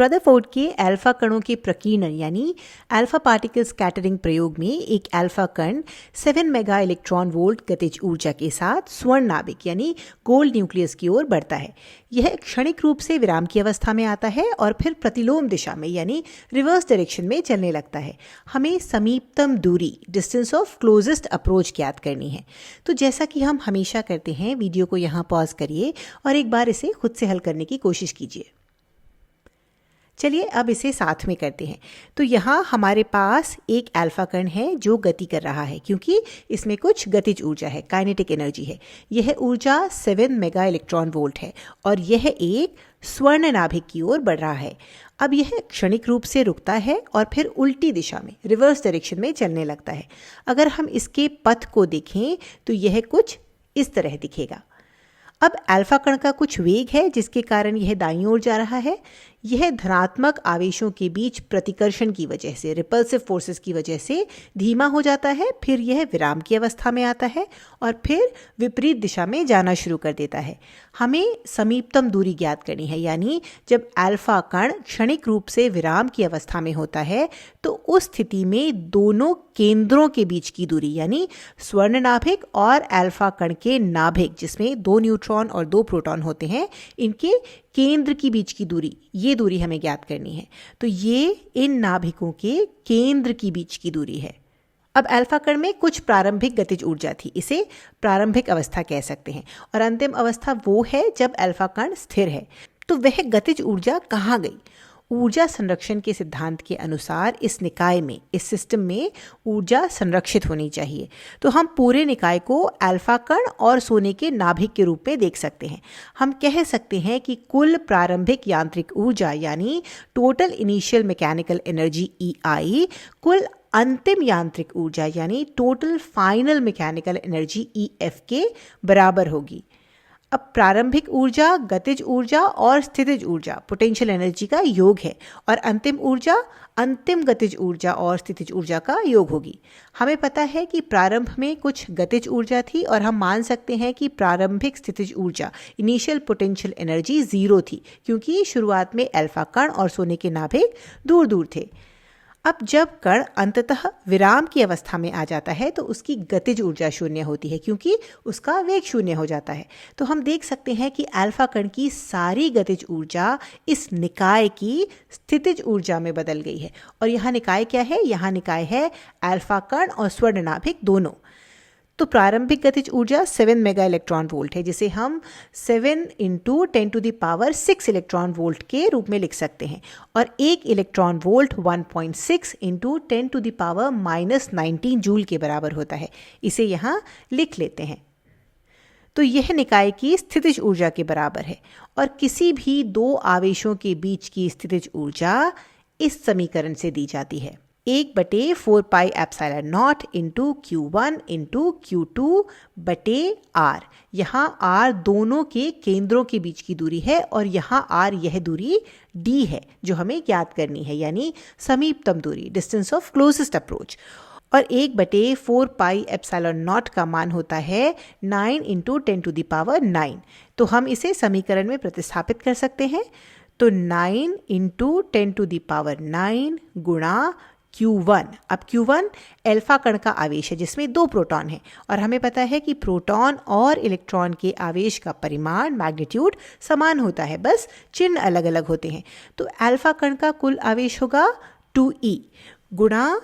Rutherford के alpha कणों के प्रकीर्णन यानी अल्फा पार्टिकल स्कैटरिंग प्रयोग में एक अल्फा कण 7 मेगा इलेक्ट्रॉन वोल्ट गतिज ऊर्जा के साथ स्वर्ण नाभिक यानी गोल्ड न्यूक्लियस की ओर बढ़ता है। यह क्षणिक रूप से विराम की अवस्था में आता है और फिर प्रतिलोम दिशा में यानी रिवर्स डायरेक्शन में चलने लगता है। हमें समीपतम दूरी डिस्टेंस ऑफ क्लोजेस्ट अप्रोच ज्ञात करनी है। तो जैसा कि हम हमेशा करते हैं, वीडियो को यहाँ पॉज करिए और एक बार इसे खुद से हल करने की कोशिश कीजिए। चलिए अब इसे साथ में करते हैं। तो यहाँ हमारे पास एक अल्फा कण है जो गति कर रहा है क्योंकि इसमें कुछ गतिज ऊर्जा है, काइनेटिक एनर्जी है। यह ऊर्जा 7 मेगा इलेक्ट्रॉन वोल्ट है और यह एक स्वर्ण नाभिक की ओर बढ़ रहा है। अब यह क्षणिक रूप से रुकता है और फिर उल्टी दिशा में रिवर्स डायरेक्शन में चलने लगता है। अगर हम इसके पथ को देखें तो यह कुछ इस तरह दिखेगा। अब अल्फा कण का कुछ वेग है जिसके कारण यह दाईं ओर जा रहा है। यह धनात्मक आवेशों के बीच प्रतिकर्षण की वजह से, रिपल्सिव फोर्सेस की वजह से धीमा हो जाता है, फिर यह विराम की अवस्था में आता है और फिर विपरीत दिशा में जाना शुरू कर देता है। हमें समीपतम दूरी ज्ञात करनी है, यानी जब अल्फा कण क्षणिक रूप से विराम की अवस्था में होता है तो उस स्थिति में दोनों केंद्रों के बीच की दूरी यानी स्वर्ण नाभिक और अल्फा कण के नाभिक जिसमें 2 न्यूट्रॉन और 2 प्रोटॉन होते हैं, इनके केंद्र की बीच की दूरी, ये दूरी हमें ज्ञात करनी है। तो ये इन नाभिकों के केंद्र की बीच की दूरी है। अब अल्फा कण में कुछ प्रारंभिक गतिज ऊर्जा थी, इसे प्रारंभिक अवस्था कह सकते हैं, और अंतिम अवस्था वो है जब अल्फा कण स्थिर है। तो वह गतिज ऊर्जा कहाँ गई? ऊर्जा संरक्षण के सिद्धांत के अनुसार इस निकाय में, इस सिस्टम में ऊर्जा संरक्षित होनी चाहिए। तो हम पूरे निकाय को अल्फा कण और सोने के नाभिक के रूप में देख सकते हैं। हम कह सकते हैं कि कुल प्रारंभिक यांत्रिक ऊर्जा यानी total initial mechanical energy EI कुल अंतिम यांत्रिक ऊर्जा यानी total final mechanical energy EF के बराबर होगी। अब प्रारंभिक ऊर्जा, गतिज ऊर्जा और स्थितिज ऊर्जा पोटेंशियल एनर्जी का योग है और अंतिम ऊर्जा अंतिम गतिज ऊर्जा और स्थितिज ऊर्जा का योग होगी। हमें पता है कि प्रारंभ में कुछ गतिज ऊर्जा थी और हम मान सकते हैं कि प्रारंभिक स्थितिज ऊर्जा इनिशियल पोटेंशियल एनर्जी 0 थी क्योंकि शुरुआत में अल्फा कण और सोने के नाभिक दूर दूर थे। अब जब कण अंततः विराम की अवस्था में आ जाता है तो उसकी गतिज ऊर्जा शून्य होती है क्योंकि उसका वेग शून्य हो जाता है। तो हम देख सकते हैं कि अल्फा कण की सारी गतिज ऊर्जा इस निकाय की स्थितिज ऊर्जा में बदल गई है। और यहाँ निकाय क्या है? यहाँ निकाय है अल्फा कण और स्वर्ण नाभिक दोनों। तो प्रारंभिक गतिज ऊर्जा 7 मेगा इलेक्ट्रॉन वोल्ट है जिसे हम 7 × 10⁶ इलेक्ट्रॉन वोल्ट के रूप में लिख सकते हैं और 1 इलेक्ट्रॉन वोल्ट 1.6 × 10⁻⁻19 जूल के बराबर होता है। इसे यहाँ लिख लेते हैं। तो यह निकाय की स्थितिज ऊर्जा के बराबर है और किसी भी 2 आवेशों के बीच की स्थितिज ऊर्जा इस समीकरण से दी जाती है, 1/4πε0 × Q1 × Q2/R। यहाँ R दोनों के केंद्रों के बीच की दूरी है और यहाँ R यह दूरी D है जो हमें ज्ञात करनी है, यानी समीपतम दूरी, डिस्टेंस ऑफ क्लोजेस्ट अप्रोच। और 1/4πε0 का मान होता है 9 × 10⁹। तो हम इसे समीकरण में प्रतिस्थापित कर सकते हैं। तो 9 × 10⁹ गुणा Q1। अब Q1 अल्फा कण का आवेश है जिसमें 2 प्रोटॉन हैं और हमें पता है कि प्रोटॉन और इलेक्ट्रॉन के आवेश का परिमाण, मैग्नीट्यूड समान होता है, बस चिन्ह अलग अलग होते हैं। तो अल्फा कण का कुल आवेश होगा 2E गुणा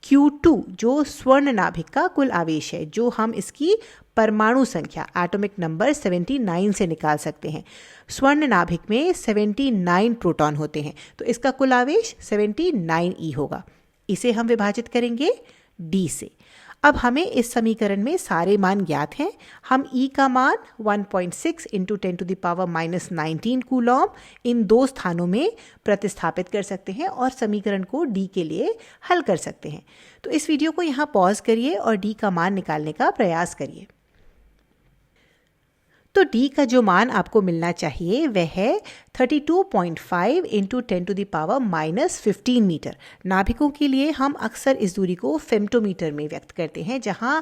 Q2 जो स्वर्ण नाभिक का कुल आवेश है, जो हम इसकी परमाणु संख्या एटॉमिक नंबर 79 से निकाल सकते हैं। स्वर्ण नाभिक में 79 प्रोटॉन होते हैं तो इसका कुल आवेश 79E होगा। इसे हम विभाजित करेंगे D से। अब हमें इस समीकरण में सारे मान ज्ञात हैं। हम E का मान 1.6 × 10⁻⁻19 कूलॉम इन 2 स्थानों में प्रतिस्थापित कर सकते हैं और समीकरण को D के लिए हल कर सकते हैं। तो इस वीडियो को यहाँ पॉज करिए और D का मान निकालने का प्रयास करिए। तो D का जो मान आपको मिलना चाहिए वह है 32.5 × 10⁻⁻15 मीटर। नाभिकों के लिए हम अक्सर इस दूरी को फेम्टोमीटर में व्यक्त करते हैं जहां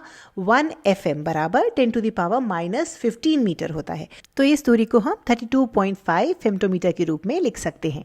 1 FM बराबर 10⁻⁻15 मीटर होता है। तो इस दूरी को हम 32.5 फेम्टोमीटर के रूप में लिख सकते हैं।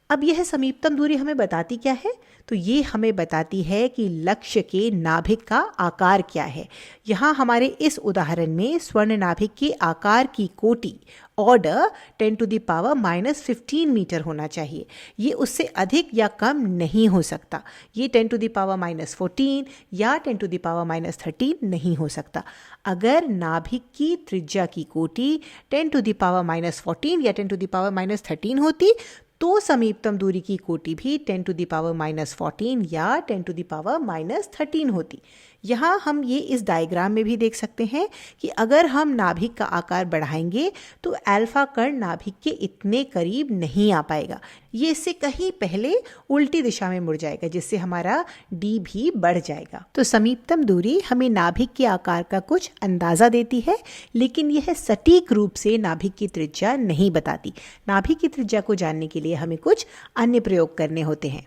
अब यह समीपतम दूरी हमें बताती क्या है? तो ये हमें बताती है कि लक्ष्य के नाभिक का आकार क्या है। यहाँ हमारे इस उदाहरण में स्वर्ण नाभिक के आकार की कोटि ऑर्डर 10⁻⁻15 मीटर होना चाहिए। ये उससे अधिक या कम नहीं हो सकता। ये 10⁻14 या 10⁻13 नहीं हो सकता। अगर नाभिक की त्रिज्या की कोटि 10⁻14 या 10⁻13 होती तो समीपतम दूरी की कोटि भी 10⁻14 या 10⁻13 होती। यहाँ हम ये इस डायग्राम में भी देख सकते हैं कि अगर हम नाभिक का आकार बढ़ाएंगे तो अल्फा कण नाभिक के इतने करीब नहीं आ पाएगा। ये इससे कहीं पहले उल्टी दिशा में मुड़ जाएगा, जिससे हमारा डी भी बढ़ जाएगा। तो समीपतम दूरी हमें नाभिक के आकार का कुछ अंदाज़ा देती है, लेकिन यह सटीक रूप से नाभिक की त्रिज्या नहीं बताती। नाभिक की त्रिज्या को जानने के लिए हमें कुछ अन्य प्रयोग करने होते हैं।